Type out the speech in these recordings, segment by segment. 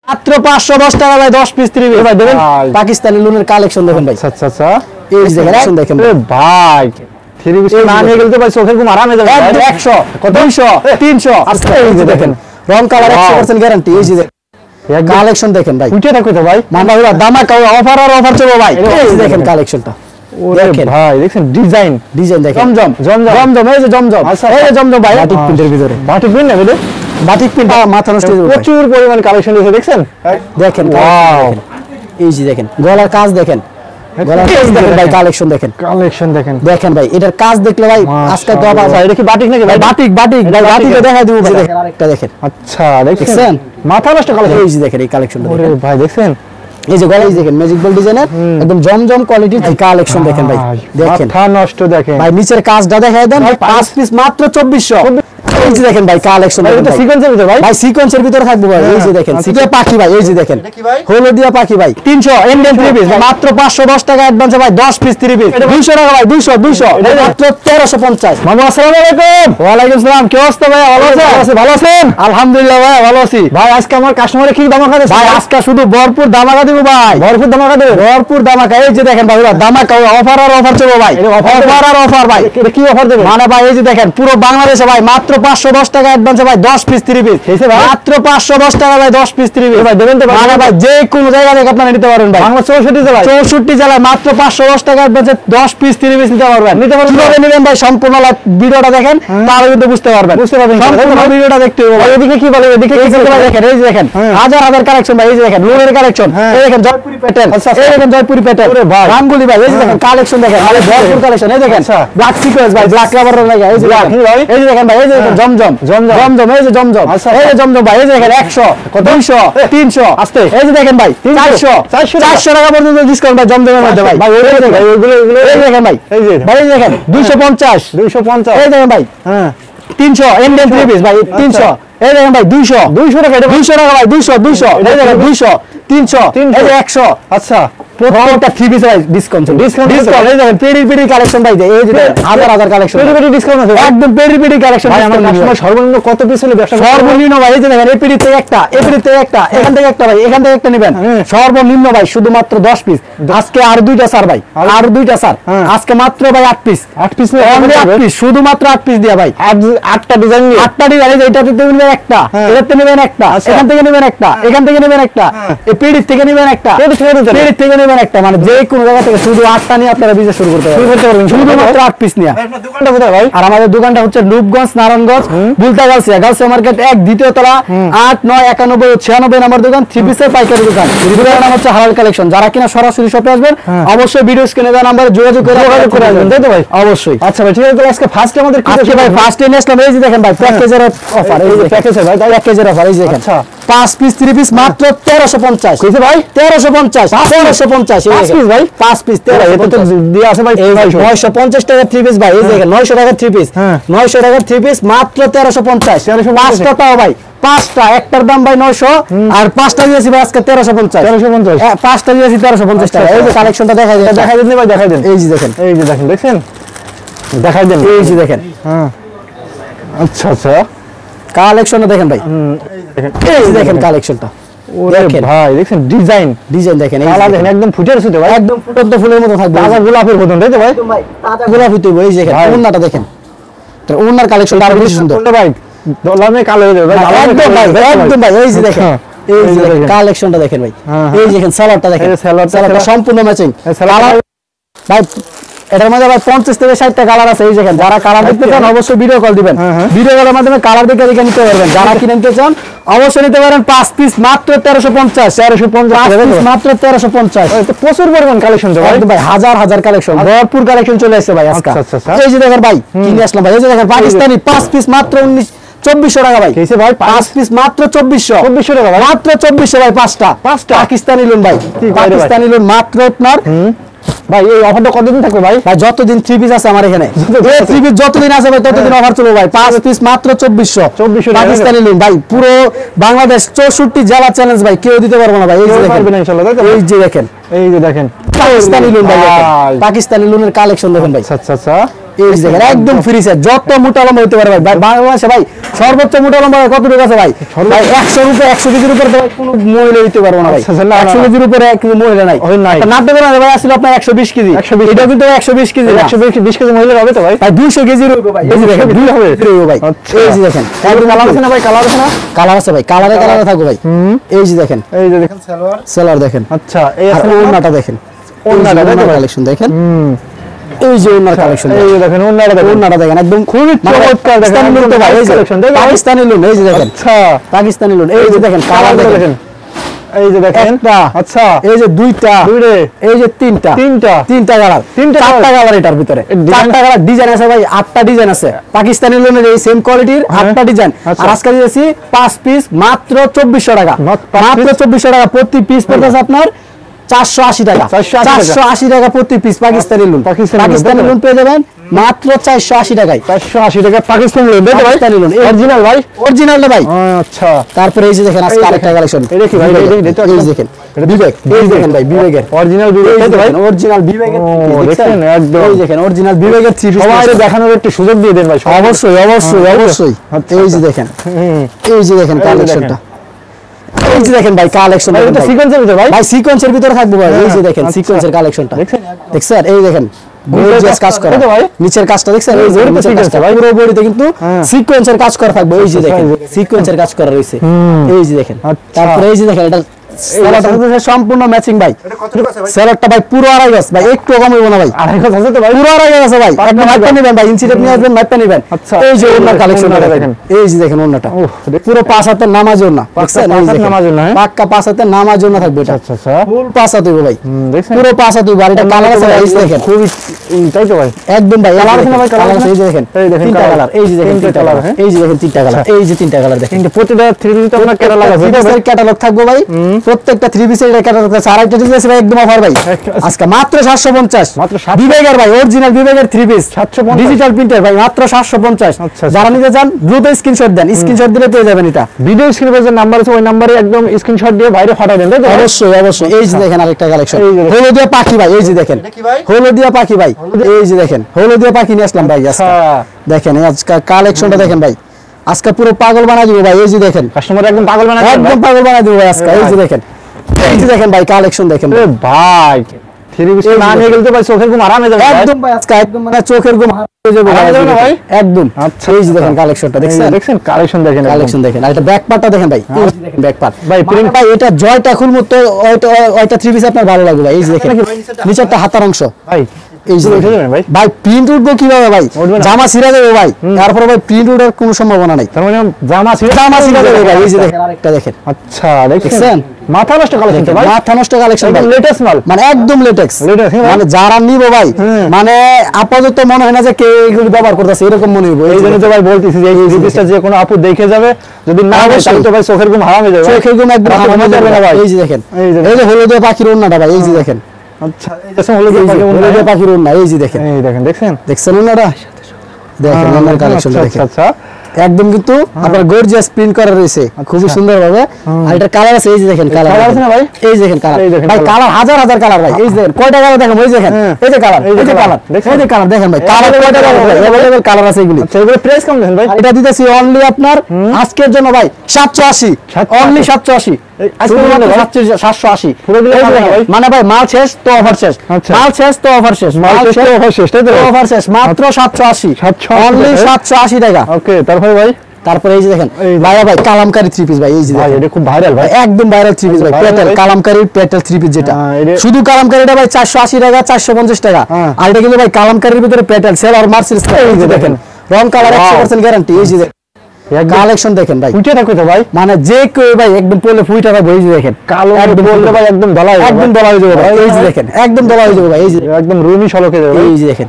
মাত্র 510 টাকা ভাই 10 পিস 30 পিস ভাই দেবেন পাকিস্তানি লুনের কালেকশন দেখেন ভাই আচ্ছা আচ্ছা এই দেখেন দেখেন ভাই 30 পিস না নিয়ে গেলে তো ভাই চোখের ঘুম আরামে যাবে 100 200 300 আজকে এই যে দেখেন রং কালার 100% গ্যারান্টি এই যে কালেকশন দেখেন ভাই উঠে থাকো তো ভাই মানবা দামাকা অফার আর অফার চলবে ভাই এই যে দেখেন কালেকশনটা ওরে ভাই দেখেন ডিজাইন দেখেন জমজম এই যে জমজম আচ্ছা এই যে জমজম ভাই বাটিক প্রিন্টের ভিতরে বাটিক প্রিন্ট না বুঝলে বাটিক প্রিন্ট মাথা নষ্ট হয়ে যাবে প্রচুর পরিমাণ কালেকশন আছে দেখছেন দেখেন ওয়াও এই যে দেখেন গলার কাজ দেখেন গলার কাজ দেখেন ভাই কালেকশন দেখেন দেখেন ভাই এটার কাজ দেখলে ভাই আজকে তো আবার এটা কি বাটিক নাকি ভাই বাটিক ভাই বাটিকে দেখাই দেব ভাই দেখেন আরেকটা দেখেন আচ্ছা দেখছেন মাথা নষ্ট কালেকশন এই যে দেখেন এই কালেকশনটা ওরে ভাই দেখছেন এই যে গলায় দেখেন ম্যাজিক বল ডিজাইনের একদম জমজম কোয়ালিটির এই কালেকশন দেখেন ভাই দেখেন মাথা নষ্ট দেখেন ভাই নিচের কাজটা দেখায় দেন 5 পিস মাত্র 2400 এই যে দেখেন ভাই কালেকশন এটা সিকোয়েন্সের ভিতরে ভাই সিকোয়েন্সের ভিতরে থাকবে ভাই এই যে দেখেন সিকে পাখি ভাই এই যে দেখেন হলদিয়া পাখি ভাই 300 ইন্ডিয়ান 3 পিস মাত্র 510 টাকা অ্যাডভান্সে ভাই 10 পিস 3 পিস 200 টাকা ভাই 200 এটা মাত্র 1350 মামু আসসালামু আলাইকুম ওয়া আলাইকুম সালাম কি অবস্থা ভাই ভালো আছেন আলহামদুলিল্লাহ ভাই ভালো আছি ভাই আজকে আমার কাস্টমারে কি ধামাকা দিছে ভাই আজকে শুধু ভরপুর ধামাকা দিব ভাই ভরপুর ধামাকা এই যে দেখেন ভাই ধামাকা অফার আর অফার চলবে ভাই অফার আর অফার ভাই এটা কি অফার দেবে মানে ভাই এই যে দেখেন পুরো বাংলাদেশে ভাই মাত্র 510 টাকা অ্যাডভান্সে ভাই 10 পিস 3 পিস এইছে ভাই মাত্র 510 টাকা ভাই 10 পিস 3 পিস ভাই দেবেন তো মানে ভাই যে কোন জায়গা থেকে আপনারা নিতে পারবেন ভাই বাংলা 64 জেলায় মাত্র 510 টাকা অ্যাডভান্সে 10 পিস 3 পিস নিতে পারবেন কিভাবে নেবেন ভাই সম্পূর্ণ ভিডিওটা দেখেন তাহলে কিন্তু বুঝতে পারবেন সম্পূর্ণ ভিডিওটা দেখতে হবে ভাই এদিকে কি বলে এদিকে কি বলে দেখেন এই যে দেখেন হাজার হাজার কালেকশন ভাই এই যে দেখেন লোনের কালেকশন এই দেখেন জয়পুরি প্যাটার্ন এই দেখেন জয়পুরি প্যাটার্ন ওরে ভাই রামগুলি ভাই এই যে দেখেন কালেকশন দেখেন আরে ভরপুর কালেকশন এই দেখেন ব্ল্যাক সিকোয়েন্স ভাই ব্ল্যাক রাবার লাগা এই যে ভাই এই যে দেখেন ভাই এই যে দেখেন জমজম এই যে জমজম এই যে জমজম ভাই এই যে দেখেন 100 200 300 আস্তে এই যে দেখেন ভাই 400 টাকা পর্যন্ত ডিসকাউন্ট ভাই জমজমের মধ্যে ভাই ভাই ওইগুলো এই দেখেন ভাই এই যে ভাই এই দেখেন 250 এই দেখেন ভাই হ্যাঁ 300 ইন্ডিয়ান 3 পিস ভাই 300 এই দেখেন ভাই 200 টাকা 200 টাকা ভাই 200 এই দেখেন 200 300 এই যে 100 আচ্ছা প্রত্যেকটা 3 পিস ভাই ডিসকাউন্ট এই দেখেন পেরি কালেকশন ভাই এই যে হাজার হাজার কালেকশন পেরি ডিসকাউন্ট আছে একদম পেরি কালেকশন ভাই আমার কাস্টমার সর্বনিম্ন কত পিস হলে ব্যবসা সর্বনিম্ন ভাই এই যে দেখেন এই পেরি থেকে একটা এই পেরি থেকে একটা এখান থেকে একটা ভাই এখান থেকে একটা নেবেন সর্বনিম্ন ভাই শুধুমাত্র 10 পিস আজকে আর দুইটা স্যার ভাই আর দুইটা স্যার আজকে মাত্র ভাই 8 পিস 8 পিস 8 পিস শুধুমাত্র 8 পিস দিয়া ভাই 8টা ডিজাইন নিয়ে 8টা ডিজাইন এই যে এটা থেকে নেবেন একটা এটাতে নেবেন একটা এখান থেকে নেবেন একটা এখান থেকে নেবেন একটা এই পেরি থেকে নেবেন একটা পেরি থেকে নেবেন একটা মানে যে কোন জায়গা থেকে শুধু 8টা নিয়ে আপনারা বিজনেস শুরু করতে পারবেন শুধুমাত্র 8 পিস নিয়ে আপনার দোকানটা কোথায় ভাই আর আমাদের দোকানটা হচ্ছে রূপগঞ্জ নারায়ণগঞ্জ বুলতা গাউসিয়া মার্কেট 1 দ্বিতীয় তলা 8 9 91 96 নম্বর দোকান 3 পিসের পাইকারি দোকান দোকানের নাম হচ্ছে হালাল কালেকশন যারা কিনা সরাসরি শপে আসবেন অবশ্যই ভিডিও স্ক্রিনে দেওয়া নম্বরে যোগাযোগ করে আসবেন তাই তো ভাই অবশ্যই আচ্ছা ভাই ঠিক আছে আজকে ফার্স্টে আমাদের কি আছে ভাই ফার্স্টে নেসলাম এই যে দেখেন ভাই প্যাকেজের অফার এই যে প্যাকেজের ভাই প্যাকেজের অফার এই যে দেখেন আচ্ছা 5 পিস 3 পিস মাত্র 1350 কইছে ভাই 1350 5 পিস ভাই 5 পিস 1350 দিয়া আছে ভাই 950 টাকা 3 পিস ভাই এই দেখেন 900 টাকা 3 পিস 900 টাকা 3 পিস মাত্র 1350 5টা তাও ভাই 5টা একটার দাম ভাই 900 আর 5টা দিয়েছি ভাই আজকে 1350 5টা দিয়েছি 1350 টাকা এই যে কালেকশনটা দেখাই দেন ভাই দেখাই দেন এই যে দেখেন দেখছেন দেখাই দেন এই যে দেখেন হ্যাঁ আচ্ছা আচ্ছা কালেকশনটা দেখেন ভাই এই যে দেখেন কালেকশনটা ওরে ভাই দেখেন ডিজাইন দেখেন এই কালার দেখেন একদম ফুটে আছে তো ভাই একদম ফুটন্ত ফুলের মতো থাকবে তাজা গোলাপের মতো তাই তো ভাই একদম ভাই তাজা গোলাপই তো এই দেখেন ওন্নাটা দেখেন তো ওন্নার কালেকশনটা আরো বেশি সুন্দর ভাই দলামে কালো হয়ে যাবে ভাই একদম ভাই এই যে দেখেন এই যে কালেকশনটা দেখেন ভাই এই যে দেখেন সালোয়ারটা দেখেন সালোয়ারটা সম্পূর্ণ ম্যাচিং ভাই এটার মধ্যে ভাই 50 থেকে 60টা কালার আছে এই দেখেন যারা কালার দেখতে চান অবশ্যই ভিডিও কল দিবেন ভিডিও কলের মাধ্যমে কালার দেখে নিতে পারবেন যারা কিনে নিতে চান অবশ্যই নিতে পারেন 5 পিস মাত্র 1350 মাত্র 1350 এটা প্রচুর পরিমাণ কালেকশন তো ভাই হাজার কালেকশন ভরপুর কালেকশন চলে আসছে ভাই আজকে এই যে দেখেন ভাই কিনে আসলাম ভাই এই যে দেখেন পাকিস্তানি 5 পিস মাত্র 2400 টাকা ভাই কইছে ভাই 5 পিস মাত্র 2400 টাকা মাত্র 2400 ভাই 5টা পাকিস্তানি লোন ভাই পাকিস্তানি লোন মাত্র আপনার ভাই এই অফারটা কতদিন থাকবে ভাই যতদিন 3 পিস আছে আমার এখানে এই 3 পিস যতদিন আছে ভাই ততদিন অফার চলবে ভাই 5 পিস মাত্র 2400 পাকিস্তানি লোন ভাই পুরো বাংলাদেশ 64 জেলা চ্যালেঞ্জ ভাই কেউ দিতে পারবে না ভাই এই যে দেখেন ইনশাআল্লাহ এই যে দেখেন পাকিস্তানি লোন ভাই পাকিস্তানি লোনের কালেকশন দেখেন ভাই আচ্ছা এই যে দেখেন একদম ফ্রি সাইজ, যত মোটা লম্বা হতে পারে ভাই। বাংলাদেশে ভাই সর্বোচ্চ মোটা লম্বা কতটুকু আছে ভাই? ভাই 100 রুপে 100 কেজির উপরে তো কোনো মহিলা দিতে পারবো না ভাই। 100 কেজির উপরে এক মহিলা নাই। একটা নাটক না ভাই, আসলে আপনার 120 কেজি, এটা কিন্তু 120 কেজি, 120 কেজি মহিলা হবে তো ভাই? ভাই 200 কেজি হবে ভাই। এই যে দেখেন 2 হবে ভাই। এই যে দেখেন কালার আছে না ভাই? কালার আছে না? কালার আছে ভাই, কালারে থাকবে ভাই। এই যে দেখেন, এই যে দেখেন সেলার দেখেন। আচ্ছা, এই আর ওন্নাটা দেখেন, ওন্নাটা কালেকশন দেখেন। এই যে ওন্নার কালেকশন, এই যে দেখেন ওন্নাটা দেখেন একদম খুবই চমৎকার দেখেন। এই যে পাকিস্তানি লুন, এই যে দেখেন। আচ্ছা, পাকিস্তানি লুন, এই যে দেখেন কালার দেখেন। এই যে দেখেন একটা, আচ্ছা, এই যে দুইটা, এই যে তিনটা কালার, চারটা কালার এটার ভিতরে, চারটা কালার ডিজাইন আছে ভাই, 8টা ডিজাইন আছে। পাকিস্তানি লুনের এই সেম কোয়ালিটির 8টা ডিজাইন। আর আজকে দিয়েছি 5 পিস মাত্র 2400 টাকা, মাত্র 2400 টাকা প্রতি পিস পড়তেছে আপনার 480 টাকা, 480 টাকা প্রতি পিস। পাকিস্তানি লুন, পাকিস্তানি লুন পেয়ে যাবেন মাত্র 480 টাকায়, 480 টাকা পাকিস্তানি লুন। দেখো ভাই, অরিজিনাল ভাই, অরিজিনাল ভাই। আচ্ছা, তারপরে এই যে দেখেন আজকে আরেকটা কালেকশন, এটা কি ভাই? এই যে দেখেন বিবেক, এই দেখেন ভাই বিবেকের অরিজিনাল বিবেক, তাই তো ভাই? অরিজিনাল বিবেকের দেখেন একদম, এই দেখেন অরিজিনাল বিবেকের থ্রি পিস। সবাইকে দেখানোর একটু সুযোগ দিয়ে দেন ভাই। অবশ্যই অবশ্যই অবশ্যই। এই যে দেখেন, এই যে দেখেন কালেকশনটা, এই যে দেখেন ভাই কালেকশন, এটা সিকোয়েন্সের ভিতরে ভাই, সিকোয়েন্সের ভিতরে থাকবে ভাই। এই যে দেখেন সিকোয়েন্সের কালেকশনটা দেখছেন, এই দেখেন গর্জিয়াস কাজ করা, নিচের কাজটা দেখছেন, এই যে নিচের কাজটা পুরো বডিতে কিন্তু সিকোয়েন্সের কাজ করা থাকবে। এই যে দেখেন সিকোয়েন্সের কাজ করা রয়েছে, এই যে দেখেন। তারপরে এই যে দেখেন এটা সম্পূর্ণ ম্যাচিং ভাই। সেলরটা ভাই পুরো আড়াই গজ ভাই, একটু কম হইব না ভাই, আড়াই গজ আছে তো ভাই, পুরো আড়াই গজ আছে ভাই। আপনি মাপটা নেবেন ভাই, ইঞ্চি টেপ নিয়ে আসবেন, মাপটা নেবেন। এই যে ওন্নার কালেকশনটা দেখেন, এই যে দেখেন ওন্নাটা পুরো 5 হাতের নামাজ ওন্না, দেখছেন এই যে নামাজ ওন্না, পাক্কা 5 হাতের নামাজ ওন্না থাকবে এটা। আচ্ছা আচ্ছা, ফুল 5 হাত হইব ভাই, দেখছেন পুরো 5 হাত হইব। আর এটা কালার আছে ভাই, এই যে দেখেন খুবই, তাই তো ভাই একদম ভাই কালার আছে না ভাই? কালার আছে, এই যে দেখেন, এই দেখেন তিনটা কালার, এই যে দেখেন তিনটা কালার, এই যে দেখেন তিনটা কালার, এই যে তিনটা কালার দেখেন। কিন্তু প্রতিটা 3 পিস তো আপনার ক্যাটালগ আছে, এই ক্যাটালগ থাকবে ভাই, প্রত্যেকটা 3 পিসের এটা ক্যাটালগ আছে। আর একটা দিয়েছে ভাই একদম অফার ভাই, আজকে মাত্র 750, মাত্র বিবেকের ভাই, অরিজিনাল বিবেকের 3 পিস 750, ডিজিটাল প্রিন্টার ভাই, মাত্র 750। যারা নিতে চান দ্রুত স্ক্রিনশট দেন, স্ক্রিনশট দিলে পেয়ে যাবেন এটা। ভিডিও স্ক্রিনে যে নাম্বার আছে ওই নম্বরে একদম স্ক্রিনশট দিয়ে বাইরে পাঠিয়ে দেন, তাই তো? অবশ্যই অবশ্যই। এই যে দেখেন আরেকটা কালেকশন, হলদিয়া পাখি ভাই, এই যে দেখেন হলদিয়া পাখি ভাই, এই যে দেখেন হলদিয়া পাখি নিয়ে আসলাম ভাই আজকে। দেখেন আজকে কালেকশনটা দেখেন ভাই, আজকে পুরো পাগল বানাই দিব ভাই। এই যে দেখেন কাস্টমার একদম পাগল বানাই দিব, একদম পাগল বানাই দিব ভাই আজকে। এই যে দেখেন, এই যে দেখেন ভাই কালেকশন দেখেন ভাই, থ্রি পিস না নিয়ে গেলে তো ভাই চোখের ঘুম আরাম হয়ে যাবে একদম ভাই, আজকে একদম মানে চোখের ঘুম আরাম হয়ে যাবে ভাই একদম। আচ্ছা, এই যে দেখেন কালেকশনটা দেখছেন, কালেকশন দেখেন, কালেকশন দেখেন। আর এটা ব্যাক পার্টটা দেখেন ভাই, এই যে দেখেন ব্যাক পার্ট ভাই, প্রিন্ট ভাই এটা জয়টা খুলমু তো ওইটা থ্রি পিস আপনার ভালো লাগবে ভাই। এই যে দেখেন নিচেরটা হাতার অংশ ভাই, এই যে ভাই ভাই প্রিন্ট উঠবো কিভাবে ভাই? জামা ছিঁড়া যাবে ভাই, তারপরে ভাই প্রিন্ট উঠার কোনো সম্ভাবনা নাই, তার মানে জামা ছিঁড়া যাবে ভাই। এই যে দেখেন আরেকটা দেখেন, আচ্ছা দেখছেন মাথা নষ্ট কালেকশন ভাই, মাথা নষ্ট কালেকশন ভাই, লেটেস্ট মাল মানে একদম লেটেক্স, মানে যারা নিবো ভাই মানে আপাতত মনে হয় না যে কে এগুলো ব্যবহার করতেছে, এরকম মনে হইব। এই জন্য তো ভাই বলতেছি যে এই জিনিসটা যে কোনো আপু দেখে যাবে, যদি না হয় তাহলে তো ভাই চোখের ঘুম হারাম হয়ে যাবে, চোখের ঘুম একদম হারাম হয়ে যাবে না ভাই। এই যে দেখেন, এই যে হলুদের পাখির ওন্নাটা ভাই, এই যে দেখেন। আচ্ছা, এই যে হলুদের পাখির ওন্না, এই যে দেখেন, এই দেখেন দেখছেন ওন্নাটা দেখেন, ওন্নার কালেকশন দেখেন। আচ্ছা একদম কিন্তু আপনার গর্জিয়াস প্রিন্ট করা রয়েছে খুবই সুন্দর ভাবে। আর এটা কালার আছে, এই যে দেখেন কালার আছে না ভাই, এই যে দেখেন কালার ভাই, কালার হাজার হাজার কালার ভাই। এই যে দেখেন কয়টা কালার দেখেন, এই যে দেখেন, এই যে কালার, এই যে কালার, এই যে কালার দেখেন ভাই, কালার কয়টা কালার ভাই, अवेलेबल কালার আছে এগুলি। আচ্ছা এগুলো প্রাইস কম দেখেন ভাই, এটা দিতেছি অনলি আপনার আজকের জন্য ভাই 780, অনলি 780 আজকে মানে 780 পুরো দিলে মানে ভাই মাল শেষ তো অফার শেষ, মাল শেষ তো অফার শেষ, মাল শেষ তো অফার শেষ, তাই তো অফার শেষ, মাত্র 780, অনলি 780 টাকা। ওকে তারপরে ভাই, তারপরে এই যে দেখেন ভাই ভাই কালামকারী থ্রি পিস ভাই, এই যে ভাই এটা খুব ভাইরাল ভাই, একদম ভাইরাল থ্রি পিস ভাই, পেটেল কালামকারী পেটেল থ্রি পিস, যেটা শুধু কালামকারীটা ভাই 480 টাকা 450 টাকা। আর এটা কিন্তু ভাই কালামকারীর ভিতরে পেটেল সেল আর মার্সেল, এই যে দেখেন রং কালার 100% গ্যারান্টি। এই যে কালেকশন দেখেন ভাই, ফুটে থাকবে তো ভাই, মানে যে কেউ ভাই একদম পড়লে ফুটে থাকবে। এই যে দেখেন কালো একদম পড়লে ভাই একদম দলা হয়ে যাবে, একদম দলা হয়ে যাবে ভাই। এই যে দেখেন একদম দলা হয়ে যাবে ভাই, এই যে একদম রুমি শলকে যাবে। এই যে দেখেন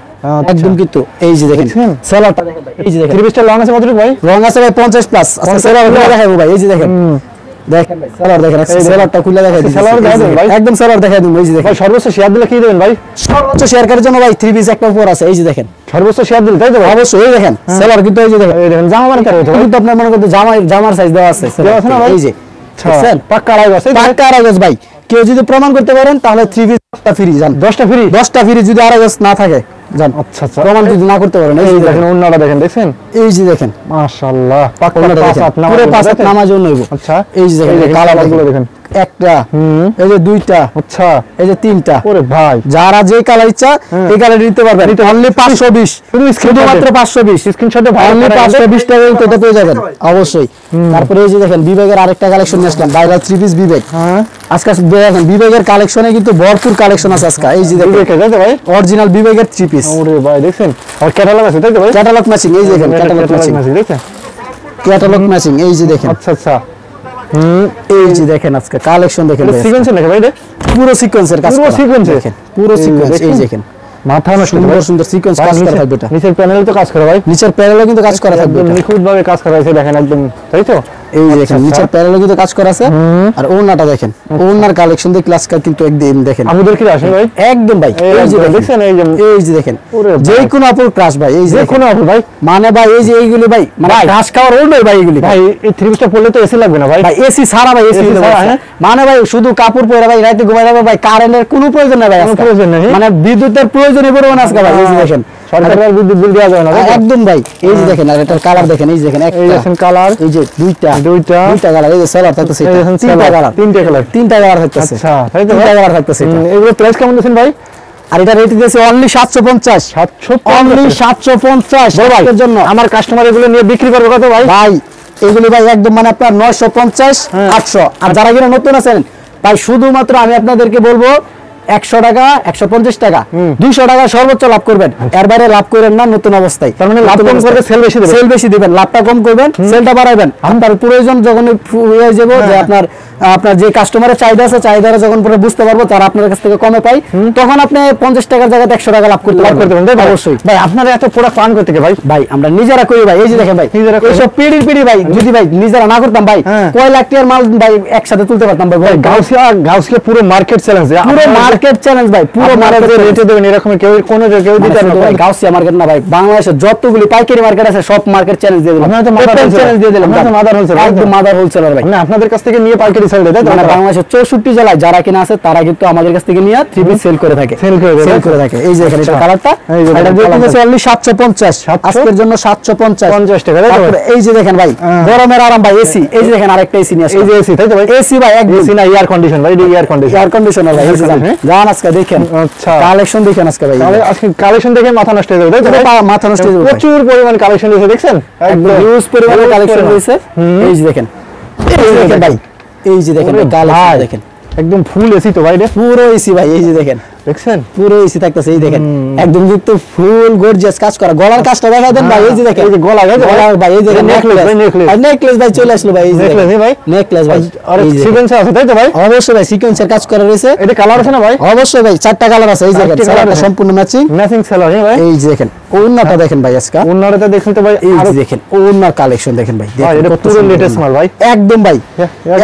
একদম কিন্তু, এই যে দেখেন সেলারটা দেখেন ভাই, এই যে দেখেন থ্রি পিসটা লং আছে কতটুকু ভাই? লং আছে ভাই 50 প্লাস। আচ্ছা সেলার দেখাবো ভাই, এই যে দেখেন দেখেন ভাই সেলার দেখেন, সেলারটা খুলে দেখাই দিই, সেলার দেখাই ভাই, একদম সেলার দেখাই দিই। এই যে দেখেন সর্বোচ্চ শেয়ার দিলে কি দেবেন ভাই? সর্বোচ্চ শেয়ার করার জন্য ভাই থ্রি পিস একটা উপর আছে, এই যে দেখেন সর্বোচ্চ শেয়ার দিলে, তাই তো অবশ্যই। এই দেখেন সেলার কিন্তু, এই যে দেখেন, এই দেখেন জামা বানাতে হবে কিন্তু আপনার মনে করতে জামার সাইজ দেওয়া আছে, এই যে দেখছেন পাক্কা আড়াই গজ, পাক্কা আড়াই গজ ভাই। কেউ যদি প্রমাণ করতে পারেন তাহলে 3 পিস ফ্রি জান। 10টা ফ্রি যদি আড়াই গজ না থাকে জান। আচ্ছা আচ্ছা, প্রমাণ যদি না করতে পারেন। এই দেখেন ওন্নাটা দেখেন, দেখছেন? এই যে দেখেন মাশাআল্লাহ, পাক্কা পুরো 5 হাত নামাজ জন্য হইব। আচ্ছা, এই যে দেখেন কালারগুলো দেখেন, একটা, এই যে দুইটা, আচ্ছা, এই যে তিনটা। ওরে ভাই, যারা যে কালার ইচ্ছা এই কালার নিতে পারবেন। অনলি 520, শুধুমাত্র 520 স্ক্রিনশটে অনলি 520 টাকায় কোথা পেয়ে যাবেন অবশ্যই। তারপরে এই যে দেখেন বিবেকের আরেকটা কালেকশন নিয়ে আসলাম, ভাইরাল 3 পিস বিবেক। আজকে দেখেন বিবেকের কালেকশনে কিন্তু ভরপুর কালেকশন আছে আজকে। এই যে দেখেন বিবেকের, তাই তো ভাই? অরিজিনাল বিবেকের 3 পিস। ওরে ভাই দেখছেন, আর ক্যাটালগ আছে তাই তো ভাই? ক্যাটালগ ম্যাচিং, এই যে দেখেন ক্যাটালগ ম্যাচিং, দেখেন ক্যাটালগ ম্যাচিং, এই যে দেখেন। আচ্ছা আচ্ছা, এই যে দেখেন আজকে কালেকশন দেখেন, সিকোয়েন্স নাকি ভাই? পুরো সিকোয়েন্সের কাজ, পুরো সিকোয়েন্স দেখেন, পুরো সিকোয়েন্স। এই দেখেন মাথা নষ্ট, সুন্দর সুন্দর সিকোয়েন্স কাজ করা থাকবে। এটা নিচের প্যানেলে তো কাজ করা ভাই, নিচের প্যানেলে কিন্তু কাজ করা থাকবে, নিখুঁত ভাবে কাজ করা আছে দেখেন একদম, তাই তো? এই যে দেখেন নিচের প্যানেলে কিন্তু কাজ করা আছে। আর ওড়নাটা দেখেন, ওড়নার কালেকশন দেখলে আজকে কিন্তু একদম দেখেন আমাদের কি আসে ভাই, একদম ভাই। এই যে দেখছেন, এই যে দেখেন যে কোনো আপুর ক্রাশ ভাই। এই যে কোনো আপু ভাই, মানে ভাই এই যে এইগুলি ভাই মানে ক্রাশ খাওয়ার ওড়নাই ভাই এগুলি ভাই। এই 3 পিসটা পরলে তো এসি লাগবে না ভাই? ভাই এসি ছাড়া ভাই, এসি মানে ভাই শুধু কাপড় পরে ভাই রাতে ঘুমাই যাবে ভাই, কারেন্টের কোনো প্রয়োজন নাই ভাই, কোনো প্রয়োজন নাই, মানে বিদ্যুতের প্রয়োজনই পড়বে না আজকে ভাই। এই যে দেখেন সরকারের বিদ্যুৎ বিল দেওয়া যাবে না একদম ভাই। এই যে দেখেন আর এটার কালার দেখেন, এই যে দেখেন এই দেখেন কালার, এই যে দুইটা কালার, এই যে সেলার থাকতেছে, তিনটা কালার থাকতেছে। আচ্ছা, তাই তো? তিনটা কালার থাকতেছে। এগুলো প্রাইস কেমন দিচ্ছেন ভাই? আর এটা রেট দিয়েছে অনলি 750, অনলি 750 এর জন্য। আমার কাস্টমার এগুলো নিয়ে বিক্রি করবে কত ভাই? ভাই এগুলি ভাই একদম মানে আপনার 950, 800। আর যারা কিনা নতুন আছেন ভাই শুধুমাত্র আমি আপনাদেরকে বলবো 100 টাকা, 150 টাকা, 200 টাকা সর্বোচ্চ লাভ করবেন, এর বাইরে লাভ করেন না নতুন অবস্থায়। তার মানে লাভ কম করবে, সেল বেশি দিবেন, সেল বেশি দিবেন, লাভটা কম করবেন, সেলটা বাড়াবেন। আপনার প্রয়োজন যখন হয়ে যাবে যে আপনার যে কাস্টমারের চাহিদা আছে, চাহিদাটা যখন পরে বুঝতে পারবো তারা আপনার কাছ থেকে কমে পাই, তখন আপনি 50 টাকার জায়গায় 100 টাকা লাভ করতে পারবেন। অবশ্যই ভাই, আপনারা এত প্রোডাক্ট পান করতে ভাই? ভাই আমরা নিজেরা করি ভাই। এই যে দেখেন ভাই এইসব পিড়ি ভাই, যদি ভাই নিজেরা না করতাম ভাই কয় লাখ টাকার মাল ভাই একসাথে তুলতে পারতাম ভাই। গাউসিয়া পুরো মার্কেট চ্যালেঞ্জ, পুরো মার্কেট চ্যালেঞ্জ ভাই, পুরো মার্কেট রেটে দেবেন এরকম কেউ দিতে পারবে ভাই। গাউসিয়া মার্কেট না ভাই, বাংলাদেশের যতগুলি পাইকারি মার্কেট আছে সব মার্কেট চ্যালেঞ্জ দিয়ে দিলাম। চ্যালেঞ্জ দিয়ে দিলাম, একদম মাদার হোলসেলার ভাই। মানে আপনাদের কাছ থেকে নিয়ে পাইকারি সেল দেয়, মানে বাংলাদেশের 64 জেলায় যারা কিনা আছে তারা কিন্তু আমাদের কাছ থেকে নিয়ে 3 পিস সেল করে থাকে, সেল করে থাকে। এই যে এখানে এটা কালারটা, এটা দেখতেছে অনলি 750, আজকের জন্য 750 টাকা। তারপরে এই যে দেখেন ভাই গরমের আরাম ভাই, এসি। এই যে দেখেন আরেকটা এসি নিয়ে আসছে, এই যে এসি, তাই তো ভাই? এসি ভাই একদম এসি না, এয়ার কন্ডিশন ভাই, এয়ার কন্ডিশনার ভাই। এই যে জান আজকে দেখেন, আচ্ছা কালেকশন দেখেন আজকে ভাই, তাহলে আজকে কালেকশন দেখে মাথা নষ্ট হয়ে যাবে, তাই তো? মাথা নষ্ট হয়ে যাবে, প্রচুর পরিমাণ কালেকশন দিয়েছে, দেখছেন? একদম হিউজ পরিমাণে কালেকশন দিয়েছে। এই যে দেখেন, এই যে দেখেন ভাই, এই যে দেখেন কালেকশন দেখেন, একদম ফুল এসি তো ভাই, পুরো এসি ভাই। এই যে দেখেন, দেখছেন পুরো এসি থাকতেছে। এই দেখেন একদম যুক্ত ফুল গর্জিয়াস কাজ করা। গলার কাজটা দেখা দেন ভাই, এই যে দেখেন, এই যে গলা ভাই, এই যে নেকলেস ভাই চলে আসলো ভাই, এই যে নেকলেস ভাই, আর সিকোয়েন্স আছে তাই তো ভাই? অবশ্যই ভাই সিকোয়েন্সের কাজ করা রয়েছে। এটা কালার আছে না ভাই? অবশ্যই ভাই 4টা কালার আছে। এই যে দেখেন কালারটা সম্পূর্ণ ম্যাচিং সেলার ভাই। এই যে দেখেন ওন্নাটা দেখেন ভাই, আজকে ওন্নাটা দেখেন তো ভাই, এই যে দেখেন ওন্নার কালেকশন দেখেন ভাই, এটা পুরো লেটেস্ট মাল ভাই, একদম ভাই,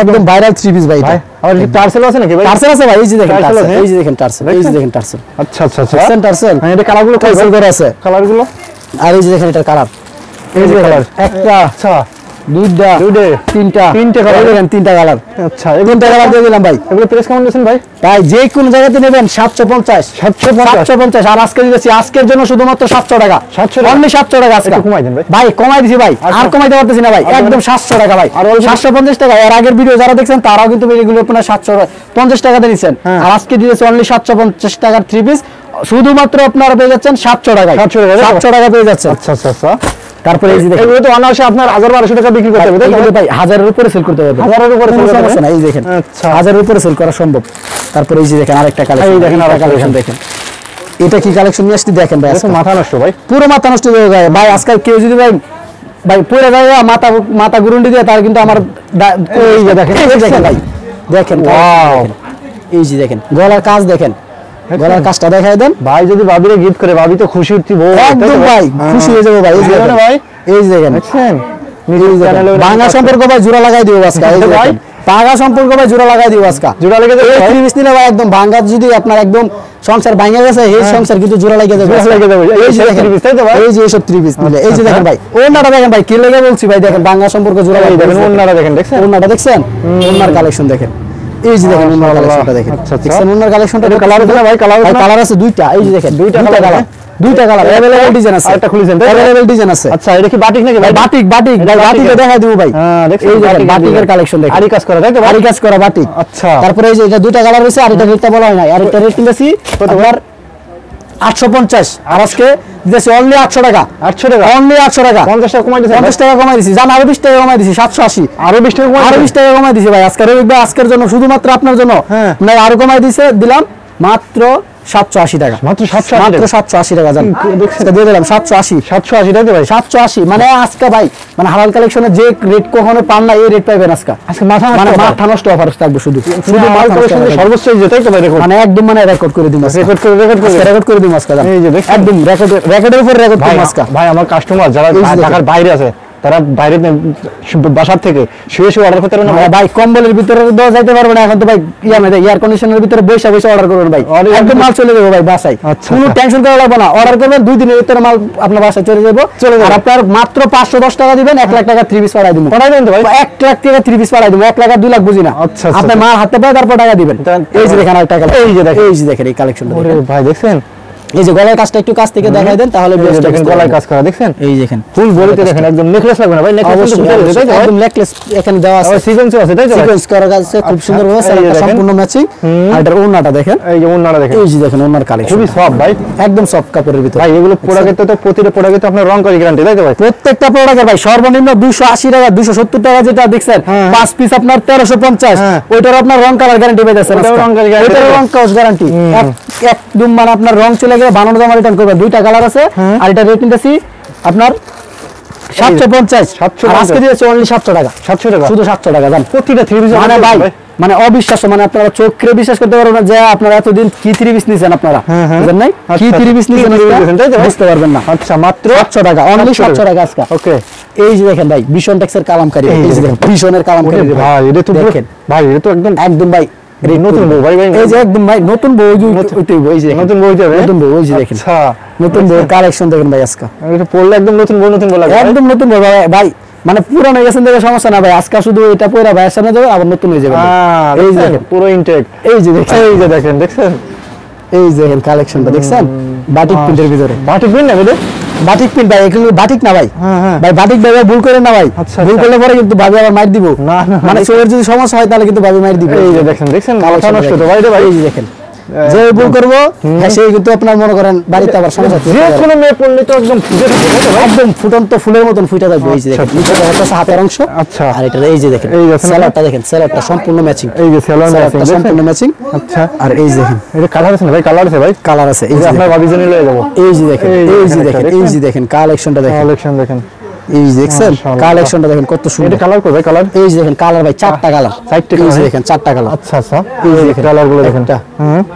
একদম ভাইরাল 3 পিস ভাই। আর কি টার্সেল আছে নাকি ভাই? টার্সেল আছে ভাই, এই যে দেখেন টার্সেল, এই যে দেখেন টার্সেল, এই যে দেখেন টার্সেল। আচ্ছা আচ্ছা আচ্ছা, টার্সেল এটা কালারগুলো টার্সেল করে আছে, কালারগুলো। আর এই যে দেখেন এটা কালার, এই যে কালার একটা, আচ্ছা দুইটা, তিনটা কালার দেখেন, 3টা কালার। আচ্ছা, এই 3টা কালার দিয়ে দিলাম ভাই। এগুলো প্রাইস কেমন দিয়েছেন ভাই? ভাই যে কোন জায়গাতে নেবেন 750। আর আজকে দিয়েছি আজকের জন্য শুধুমাত্র 700 টাকা, অনলি 700 টাকা আজকে। কমাই দেন ভাই। ভাই কমাই দিছি ভাই, আর কমাইতে পারতেছি না ভাই, একদম 700 টাকা ভাই, 750 টাকা। এর আগের ভিডিও যারা দেখছেন তারাও কিন্তু এগুলো আপনারা 750 টাকাতে নিছেন, আর আজকে দিয়েছি অনলি 750 টাকার 3 পিস, শুধুমাত্র আপনারা পেয়ে যাচ্ছেন 700 টাকায়, 700 টাকা পেয়ে যাচ্ছেন। আচ্ছা আচ্ছা আচ্ছা। তারপরে এই যে দেখেন এগুলো তো অনায়াসে আপনার 1000-1200 টাকা বিক্রি করতে হবে তাই তো ভাই, 1000-এর উপরে সেল করতে হবে, 1000-এর উপরে সেল করতে হবে। এই দেখেন আচ্ছা, 1000-এর উপরে সেল করা সম্ভব। তারপরে এই যে দেখেন আরেকটা কালেকশন, এই দেখেন আরেকটা কালেকশন দেখেন, এটা কি কালেকশন নিয়ে আসছি দেখেন ভাই, এটা মাথা নষ্ট ভাই, পুরো মাথা নষ্ট হয়ে যায় ভাই। আজকাল কেউ যদি ভাই পড়ে যায় মাথা গুরুন্ডি দিয়ে, তার কিন্তু আমার এই যে দেখেন, এই দেখেন ভাই, দেখেন ওয়াও, এই যে দেখেন গলার কাজ দেখেন, গলার কাজটা দেখায় দেন ভাই। যদি ভাবিরে গিফট করে, ভাবি তো খুশি হচ্ছে একদম ভাই, খুশি হয়ে যাবে ভাই। এই যে ভাই, এই যে দেখেন বাংলা সম্পর্ক ভাই জোড়া লাগাই দিব আজকে, এই যে ভাই বাংলা সম্পর্ক ভাই জোড়া লাগাই দিব আজকে, জোড়া লাগিয়ে দেব। এই 3 পিস নিলে ভাই একদম ভাঙা, যদি আপনার একদম সংসার ভাঙা গেছে, এই সংসার কিন্তু জোড়া লাগিয়ে দেবে, এই যে দেখেন, এই যে এইসব 3 পিস নিলে। এই যে দেখেন ভাই ওন্নাটা দেখেন ভাই, কি লাগে বলছি ভাই, দেখেন বাংলা সম্পর্ক জোড়া লাগিয়ে দেবেন। ওন্নাটা দেখেন, দেখছেন ওন্নাটা দেখছেন, ওন্নার কালেকশন দেখেন, এই যে দেখেন ওনার কালেকশনটা দেখেন। আচ্ছা আচ্ছা দেখেন ওনার কালেকশনটা কালার আছে না ভাই? কালার আছে দুইটা, এই যে দেখেন দুইটা কালার, দুইটা কালার अवेलेबल ডিজাইন আছে। আরেকটা খুলেছেন তাই? अवेलेबल ডিজাইন আছে। আচ্ছা এটা কি বাটিক নাকি ভাই? বাটিক বাটিক ভাই, বাটিকে দেখাই দেব ভাই। হ্যাঁ দেখছেন এই যে বাটিকের কালেকশন দেখেন, আরি কাজ করা তাই তো? আরি কাজ করা বাটিক। আচ্ছা তারপরে এই যে এটা দুইটা কালার হইছে, আর এটা রেটটা বলা হয় না, আর এটা রেট দিতেছি আপনার 850, আর আজকে দিতেছি অনলি 800 টাকা। 800 টাকা অনলি 800 টাকা, 50 টাকা কমাই দিয়েছেন 50 টাকা কমাই দিছি, জান আরো 20 টাকা কমাই দিছি, 780, আরো 20 টাকা কমাই আরো 20 টাকা কমাই দিছি ভাই। আজকে রবিবার, আজকের জন্য, শুধুমাত্র আপনার জন্য হ্যাঁ। না, আরো কমাই দিছে, দিলাম মাত্র 780 টাকা, মাত্র 780 মাত্র 780 টাকা জান আজকে দিয়ে দিলাম 780। 780 টাকা ভাই? 780 মানে আজকে ভাই, মানে হালাল কালেকশনে যে রেট কখনো পান না, এই রেট পাইবেন আজকে। আজকে মাথা মানে নষ্ট মাথা নষ্ট অফার থাকবে, শুধু শুধু মাল কালেকশনে সর্বোচ্চ যেটাই তো ভাই রেকর্ড, মানে একদম মানে রেকর্ড করে দিন আজকে, রেকর্ড করে দিন আজকে জান। এই যে দেখছেন? একদম রেকর্ডের উপর রেকর্ড ভাই দিন আজকে। ভাই আমার কাস্টমার যারা এই যে দেখেন। ঢাকার বাইরে আছে, তারা বাইরে বাসার থেকে শুয়ে শুয়ে অর্ডার করতে পারে না ভাই কম্বলের ভিতরে দেওয়া যাইতে পারবে না এখন তো ভাই, এয়ার কন্ডিশনের ভিতরে বসে বসে অর্ডার করবেন ভাই, একদম মাল চলে যাবে ভাই বাসায়, আচ্ছা, কোনো আচ্ছা। টেনশন করা লাগবে না। অর্ডার করবেন 2 দিনের ভিতরে মাল আপনার বাসায় চলে যাবে। আর আপনার মাত্র 510 টাকা দিবেন, 1 লাখ টাকা 3 পিস পাঠাই দিব। পড়াই দেন তো ভাই? 1 লাখ টাকা 3 পিস পাঠাই দিব, 1 লাখ আর 2 লাখ বুঝি না। আচ্ছা, আচ্ছা, আপনার মাল হাতে পায় তারপর টাকা দিবেন। এই যে দেখেন আরেকটা কালার, এই যে দেখেন এই কালেকশনটা ওরে দেখেন। ভাই দেখছেন? এই যে গলার কাজটা একটু কাছ থেকে দেখাই দেন, তাহলে এই যে বেস্ট দেখেন গলায় কাজ করা দেখছেন? এই দেখেন ফুল বডিতে দেখেন, একদম নেকলেস লাগবে না ভাই? নেকলেস অবশ্যই তাই তো? একদম নেকলেস এখানে দেওয়া আছে, সিকোয়েন্স আছে তাই তো? সিকোয়েন্স করা আছে খুব সুন্দর ভাবে, এই যে দেখেন। সম্পূর্ণ ম্যাচিং। আর এটার ওড়নাটা দেখেন, এই যে ওন্নাটা দেখেন, এই যে দেখেন ওড়নার কালেকশন খুবই সফট ভাই। একদম সফট কাপড়ের ভিতরে ভাই এগুলো প্রোডাক্টে তো প্রতিটা প্রোডাক্টে আপনার রং করি গ্যারান্টি তাই তো ভাই? প্রত্যেকটা প্রোডাক্টের ভাই সর্বনিম্ন 280 টাকা, 270 টাকা যেটা দেখছেন, 5 পিস আপনার 1350, হ্যাঁ। ওইটার আপনার রং কালার গ্যারান্টি পাইতেছেন, ওটারও রং কালার guarantee ওইটার রং কালার গ্যারান্টি একদম, মানে আপনার রং চলে গেলে বানানো জমা রিটার্ন করবেন। দুইটা কালার আছে, আর এটা রেট নিতেছি আপনার 750, আর আজকে দিয়েছে অনলি 700 টাকা, 700 টাকা শুধু 700 টাকা জান। প্রতিটা 3 পিস মানে ভাই মানে অবিশ্বাস্য, মানে আপনারা চোখে বিশ্বাস করতে পারবেন না যে আপনারা এতদিন কি 3 পিস নিছেন, আপনারা বুঝেন নাই কি 3 পিস নিছেন, বুঝতে পারবেন না। আচ্ছা মাত্র 700 টাকা, অনলি 700 টাকা আজকে। ওকে এই যে দেখেন ভাই ভিশন টেক্সের কালামকারী, এই যে দেখেন ভিশনের কালামকারী ভাই, এটা তো দেখেন ভাই এটা তো একদম একদম ভাই নতুন বউ ভাই। এই যে একদম ভাই নতুন বউ, এই যে নতুন বউ যাবে, নতুন বউ, এই যে দেখেন আচ্ছা নতুন বউ কালেকশন দেখেন ভাই আজকে, এটা পড়লে একদম নতুন বউ লাগে একদম নতুন বউ ভাই, মানে পুরানো গেছেন দেখে সমস্যা না ভাই, আজকে শুধু এটা পরে ভাইয়ের সামনে যাবে আবার নতুন হয়ে যাবে। এই যে দেখেন পুরো ইনটেক, এই যে দেখেন, এই যে দেখেন দেখছেন, এই যে দেখেন কালেকশনটা দেখছেন, বাটিক প্রিন্টের ভিতরে, বাটিক প্রিন্ট না বুঝে? বাটিক প্রিন্ট ভাই, এগুলো বাটিক না ভাই, ভাই বাটিক ভাই ভুল করেন না ভাই, আচ্ছা, ভুল করলে পরে কিন্তু ভাবি আবার মার দিব, না না মানে চোরের যদি সমস্যা হয় তাহলে কিন্তু ভাবি মার দিবে। এই যে দেখেন দেখছেন মাথা নষ্ট তো ভাই রে ভাই। এই যে দেখেন যে ভুল করবো সেই কিন্তু আপনার মনে করেন বাড়িতে আবার সমস্যা হতে যে পারে। কোনো মেয়ে পড়লে তো একদম ফুটে থাকে তাই তো ভাই? একদম ফুটন্ত ফুলের মতন ফুটে থাকবে। এই যে দেখেন নিচেটা হচ্ছে হাতের অংশ, আচ্ছা আর এটা এই যে দেখেন এই দেখেন সেলারটা দেখেন, সেলারটা সম্পূর্ণ ম্যাচিং, এই যে সেলন আছে সম্পূর্ণ ম্যাচিং। আচ্ছা আর এই যে দেখেন এটা কালার আছে না ভাই? কালার আছে ভাই, কালার আছে, এই এই যে যে আপনার ভাবি জন্য লয়ে যাব। এই যে দেখেন, এই যে দেখেন, এই যে দেখেন কালেকশনটা দেখেন, কালেকশন দেখেন, এই যে দেখছেন মাশাআল্লাহ। কালেকশনটা দেখেন কত এটা সুন্দর। কালার করবে কালার? এই যে দেখেন কালার ভাই 4টা কালার, 4টা এই যে কালার? দেখেন 4টা কালার, আচ্ছা আচ্ছা এই যে এই দেখেন কালার গুলো দেখেন, একটা,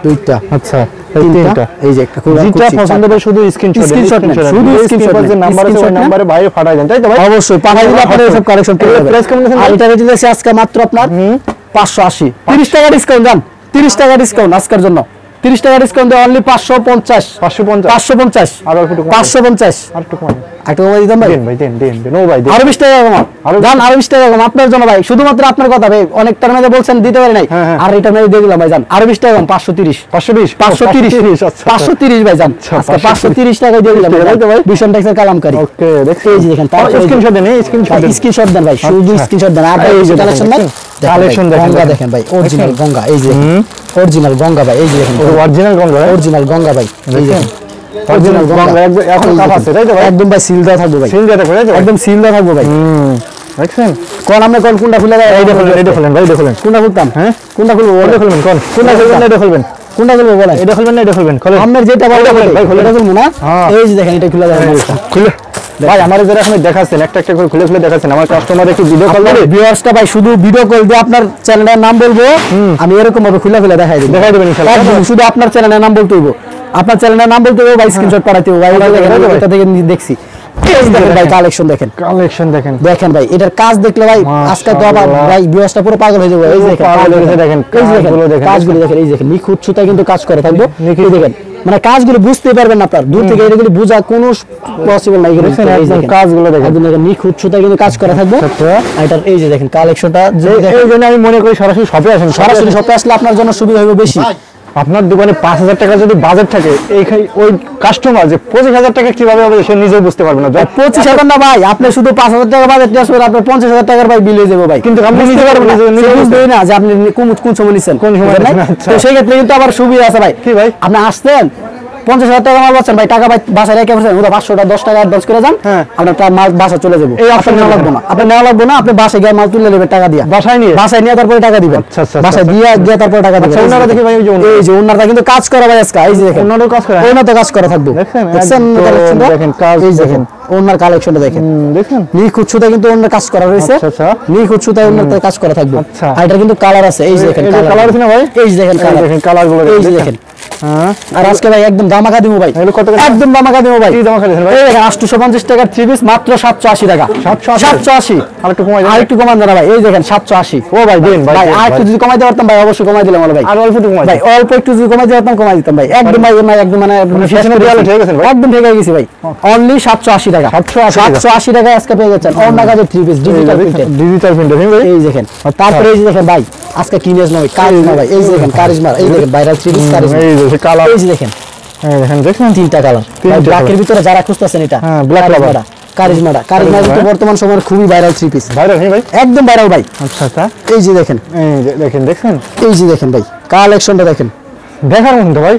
দুইটা, আচ্ছা তিনটা, এই যে একটা খুলে যেটা পছন্দ হবে শুধু স্ক্রিনশট Screenshot নেন, শুধু screenshot যে নেন, নাম্বার আছে ওই screenshot নেন। নম্বরে বাইরে পাঠাই দেন তাই তো ভাই? অবশ্যই পাঠাই দিলে আপনারা সব কালেকশন পেয়ে যাবেন। প্রাইস কেমন আছে? আর এটা রেট দিয়েছে আজকে মাত্র আপনার 580, 30 টাকা ডিসকাউন্ট জান, 30 টাকা ডিসকাউন্ট আজকের জন্য, 30 টাকা ডিসকাউন্ট দিয়ে অনলি 550, 550 550, আর একটু কম 550, আর একটু কম একটু কমাই দিতাম ভাই, দেন ভাই দেন দেন দেন ও ভাই দেন আরো 20 টাকা কমা, জান আরো 20 টাকা কম আপনার জন্য ভাই, শুধুমাত্র আপনার কথা ভাই, অনেক টার মধ্যে বলছেন দিতে পারি নাই, আর এটা আমি দিয়ে দিলাম ভাই জান, আরো 20 টাকা কম, 530, 520 530, আচ্ছা 530 ভাই জান, আজকে 530 টাকা দিয়ে দিলাম ভাই, ভিশন টেক্সের কালামকারী। ওকে দেখছেন, এই যে দেখেন তারপর স্ক্রিনশট দেন, স্ক্রিনশট দেন, স্ক্রিনশট দেন ভাই, শুধু স্ক্রিনশট দেন। আর এই যে কালেকশন না, কালেকশন দেখেন, গঙ্গা দেখেন ভাই, অরিজিনাল গঙ্গা, এই যে অরিজিনাল গঙ্গা ভাই, এই যে দেখেন অরিজিনাল গঙ্গা, অরিজিনাল গঙ্গা ভাই, এই যে অরিজিনাল গঙ্গা এখন কাপ আছে তাই তো ভাই? একদম ভাই সিল দেওয়া থাকবে ভাই, সিল দিয়ে তাই তো একদম সিল দেওয়া থাকবে ভাই। দেখছেন কোন আপনি কোন কোনটা খুলে দেয়, এই দেখুন এই দেখুন ভাই দেখুন কোনটা খুলতাম, হ্যাঁ কোনটা খুলবো বলে খুলবেন কোন কোনটা খুলবেন, এটা খুলবেন কোনটা খুলবো বলে, এটা খুলবেন না এটা খুলবেন খুলেন আপনার যেটা বলে ভাই খুলে খুলবো না। এই যে দেখেন এটা খুলে দেয় খুলে ভাই আমার যারা এখন দেখাচ্ছেন একটা একটা করে খুলে খুলে দেখাচ্ছেন, আমার কাস্টমার একটু ভিডিও কল করে ভিউয়ার্সটা ভাই শুধু ভিডিও কল দিয়ে আপনার চ্যানেলের নাম বলবো, আমি এরকম ভাবে খুলে খুলে দেখাই দেব, দেখাই দেবেন ইনশাআল্লাহ। একদম শুধু আপনার চ্যানেলের নাম বলতে হইব, আপনার চ্যানেলের নাম বলতে হইব ভাই, স্ক্রিনশট পাঠাতে হইব ভাই, এটা থেকে দেখছি। এই দেখেন ভাই কালেকশন দেখেন, কালেকশন দেখেন দেখেন ভাই এটার কাজ দেখলে ভাই আজকে তো আবার ভাই ভিউয়ার্সটা পুরো পাগল হয়ে যাবে। এই যে দেখেন পাগল হয়ে গেছে দেখেন, এই যে কাজগুলো দেখেন, কাজগুলো দেখেন, এই যে দেখেন নিখুঁত সুতায় কিন্তু কাজ করে থাকবে, এই দেখেন মানে কাজগুলো বুঝতে পারবেন না, আপনার দূর থেকে এগুলো বোঝা কোনো পসিবল নাই। এগুলো কাজগুলো দেখেন, নিখুঁত সুতা কিন্তু কাজ করা থাকবে। এটার এই যে দেখেন কালেকশনটা, এই জন্য আমি মনে করি সরাসরি শপে আসেন, সরাসরি শপে আসলে আপনার জন্য সুবিধা হবে বেশি। আপনার দোকানে 5,000 টাকা যদি বাজেট থাকে, ওই কাস্টমার যে 25,000 টাকা কিভাবে হবে সে নিজেও বুঝতে পারবে না। 25,000 না ভাই, আপনি শুধু 5,000 টাকা বাজেট নিয়ে আসবেন, আপনার 50,000 টাকার ভাই বিল হয়ে যাবে ভাই। কিন্তু আপনি নিতে পারবেন না যে আপনি কোন সময় নিচ্ছেন, কোন সময় নাই। তো সেই ক্ষেত্রে কিন্তু আবার সুবিধা আছে ভাই। কি ভাই, আপনি আসছেন 50,000 টাকা মাল পাচ্ছেন ভাই, টাকা ভাই বাসায় রেখে বসেন, ওটা 500 10 টাকা অ্যাডভান্স করে যান, আপনার মাল বাসা চলে যাবে। এই আপনার নেওয়া লাগবে না, আপনার নেওয়া লাগবে না, আপনি বাসায় গিয়ে মাল তুলে নেবেন টাকা দিয়ে, বাসায় নিয়ে তারপরে টাকা দিবেন। বাসায় দিয়ে তারপরে টাকা দিবেন। ওনারা দেখি ভাই, এই যে ওনারা কিন্তু কাজ করে ভাই আজকে, এই যে দেখেন ওনারও কাজ করে, ওনার তো কাজ করা থাকবে। দেখছেন দেখেন কাজ, এই দেখেন ওনার কালেকশনটা দেখেন, দেখেন নিখুঁত সুতা কিন্তু ওনার কাজ করা রয়েছে, নিখুঁত সুতা ওনার কাজ করা থাকবে। আর এটা কিন্তু কালার আছে, এই যে দেখেন কালার আছে না ভাই, এই যে দেখেন কালারগুলো, এই যে দেখেন। আর আজকে ভাই একদম দামাকা দিব ভাই, একদম দামাকা দিব ভাই। কি দামাকা দিবেন ভাই? এই দেখেন 850 টাকার 3 পিস মাত্র 780 টাকা। 780 আর একটু কমাই দেন, আর একটু কমান দেন ভাই। এই দেখেন 780। ও ভাই দিন ভাই, আর একটু যদি কমাইতে পারতাম ভাই অবশ্যই কমাই দিলাম ভাই। আর অল্প একটু কমাই ভাই, অল্প একটু যদি কমাইতে পারতাম কমাই দিতাম ভাই। একদম ভাই একদম মানে শেষ করে দিয়েছি, ঠিক আছে ভাই, একদম ঠিক হয়ে গেছি ভাই। অনলি 780 টাকা, 780 টাকা আজকে পেয়ে যাচ্ছেন অন্য কাজের 3 পিস ডিজিটাল প্রিন্টেড ভাই। এই দেখেন, তারপরে এই যে দেখেন ভাই আজকে কি নিয়ে ভাই, কারিজমা ভাই। এই যে দেখেন কারিজমা, এই দেখেন ভাইরাল 3 পিস কারিজমা। এই যে কালার, এই যে দেখেন, দেখেন তিনটা কালার ব্ল্যাকের ভিতরে যারা খুঁজতেছেন, এটা ব্ল্যাক কালার কারিজমা কিন্তু বর্তমান সময়ের খুবই ভাইরাল 3 পিস। ভাইরাল ভাই, একদম ভাইরাল ভাই। আচ্ছা এই যে দেখেন, দেখছেন, এই যে দেখেন ভাই কালেকশনটা দেখেন, দেখার মতো ভাই।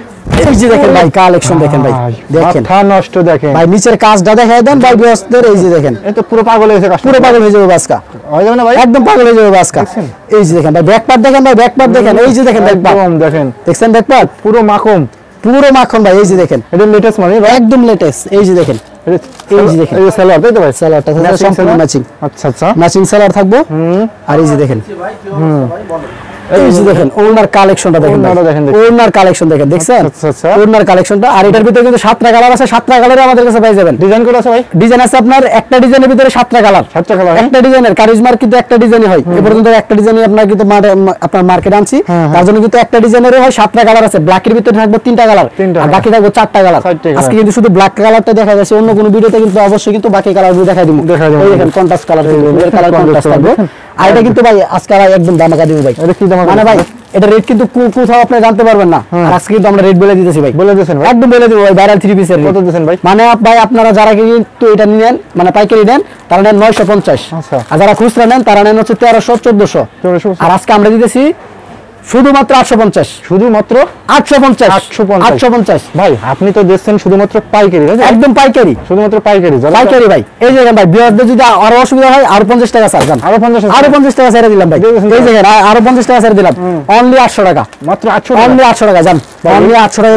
এই যে দেখেন ভাই কালেকশন দেখেন ভাই, দেখেন মাথা নষ্ট। দেখেন ভাই নিচের কাজটা দেখায় দেন ভাই বস্তের। এই যে দেখেন, এটা পুরো পাগল হয়েছে, পুরো পাগল হয়ে যাবে বাসকা, হয়ে যাবে না ভাই, একদম পাগল হয়ে যাবে বাসকা। এই যে দেখেন ভাই ব্যাকপার্ট দেখেন ভাই, ব্যাকপার্ট দেখেন। এই যে দেখেন ব্যাকপার্ট দেখেন, দেখছেন ব্যাকপার্ট পুরো মাখন ভাই। এই যে দেখেন, এটা লেটেস্ট মানে একদম লেটেস্ট। এই যে দেখেন, এই যে দেখেন, এই যে সালোয়ার, তাই তো ভাই, সালোয়ারটা সম্পূর্ণ ম্যাচিং। আচ্ছা ম্যাচিং সালোয়ার থাকবে। আর এই যে দেখেন, এই যে দেখেন ওনার কালেকশনটা দেখেন, ওনার কালেকশন দেখেন, দেখছেন ওনার কালেকশনটা। আর এটার ভিতরে কিন্তু 7টা কালার আছে, 7টা কালারে আমাদের কাছে পেয়ে যাবেন। ডিজাইন করে আছে ভাই, ডিজাইন আছে আপনার একটা ডিজাইনের ভিতরে 7টা কালার, একটা ডিজাইনের কারিজমার কিন্তু একটা ডিজাইনই হয়। এ পর্যন্ত একটা ডিজাইনই আপনার কিন্তু আপনার মার্কেট আনছি, তার জন্য কিন্তু একটা ডিজাইনেরই হয় 7টা কালার আছে। ব্ল্যাকের ভিতরে থাকবে 3টা কালার, আর বাকি থাকবে 4টা কালার। আজকে কিন্তু শুধু ব্ল্যাক কালারটা দেখা যাচ্ছে, অন্য কোনো ভিডিওতে কিন্তু অবশ্যই কিন্তু বাকি কালারগুলো দেখাই দিব। এই দেখেন কন্ট্রাস্ট কালার, কালার কন্ট্রাস্ট থাকবে। আর এটা কিন্তু ভাই আজকে ভাই একদম দামাকা দিব ভাই। এটা কি দামাকা মানে ভাই, এটা রেট কিন্তু কোথাও আপনি জানতে পারবেন না। আজকে কিন্তু আমরা রেট বলে দিতেছি ভাই, বলে দিতেছেন একদম বলে দিব ভাই। ভাইরাল 3 পিসের কত দিতেছেন ভাই? মানে ভাই আপনারা যারা কিন্তু এটা নেন, মানে পাইকারি নেন, তারা নেন 950। আর যারা খুচরা নেন তারা নেন হচ্ছে 1300 1400। আর আজকে আমরা দিতেছি শুধুমাত্র 850, শুধুমাত্র 850 ভাই। আপনি তো দিচ্ছেন শুধুমাত্র পাইকারি, একদম পাইকারি, শুধুমাত্র পাইকারি ভাই। এই যে ভাই বিয়ারদের যদি আরো অসুবিধা হয় আরো 50 টাকা ছাড় দেন, আরো 50 টাকা ছেড়ে দিলাম ভাই। এই যে আরো 50 টাকা ছেড়ে দিলাম, অনলি 800 টাকা, মাত্র 800, অনলি 800 টাকা জান, অনলি 800 টাকা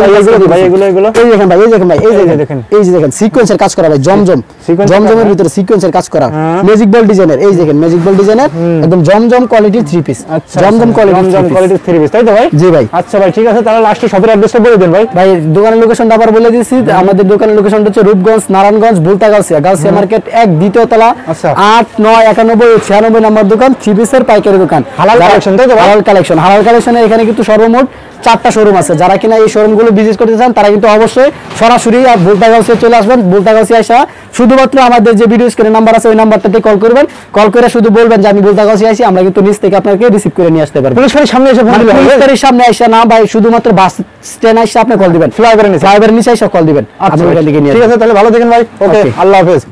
ভাই। এগুলো এই দেখেন ভাই, এই দেখেন ভাই, এই দেখেন, এই যে দেখেন সিকোয়েন্সের কাজ করা ভাই, জমজমের ভিতরে সিকোয়েন্সের কাজ করা, ম্যাজিক বল ডিজাইনের। এই দেখেন ম্যাজিক বল ডিজাইনের একদম জমজম কোয়ালিটির 3 পিস, জমজম কোয়ালিটির 3 পিস, তাই তো ভাই? জি ভাই। আচ্ছা ভাই ঠিক আছে, তাহলে লাস্টে শপের অ্যাড্রেসটা বলে দেন ভাই। ভাই দোকানের লোকেশনটা আবার বলে দিয়েছি, আমাদের দোকানের লোকেশনটা হচ্ছে রূপগঞ্জ, নারায়ণগঞ্জ, ভুলতা গাউসিয়া মার্কেট 1 দ্বিতীয় তলা, 8 9 91 96 নম্বর দোকান, 3 পিসের পাইকারি দোকান। হালাল কালেকশন, তাই তো? হালাল কালেকশন, হালাল কালেকশনে এখানে কিন্তু সর্বমোট 4টা শোরুম আছে। যারা কিনা এই শোরুমগুলো ভিজিট করতে চান তারা কিন্তু অবশ্যই সরাসরি ভুলতা গাউসিয়া চলে আসবেন। ভুলতা গাউসিয়া আসা শুধুমাত্র আমাদের যে ভিডিও স্ক্রিনে নাম্বার আছে ওই নাম্বারটাতে কল করবেন, কল করে শুধু বলবেন যে আমি ভুলতা গাউসিয়া আইছি, আমরা কিন্তু নিচ থেকে আপনাকে রিসিভ করে নিয়ে আসতে পারবো। পুলিশের সামনে এসে ফোন দিবেন, পুলিশের সামনে আসা না ভাই, শুধুমাত্র বাস স্ট্যান্ড আসে আপনি কল দিবেন, ফ্লাইওভারের নিচে এসে কল দিবেন, আপনি ওখান থেকে নিয়ে। ঠিক আছে, তাহলে ভালো থাকেন ভাই। ওকে, আল্লাহ হাফেজ।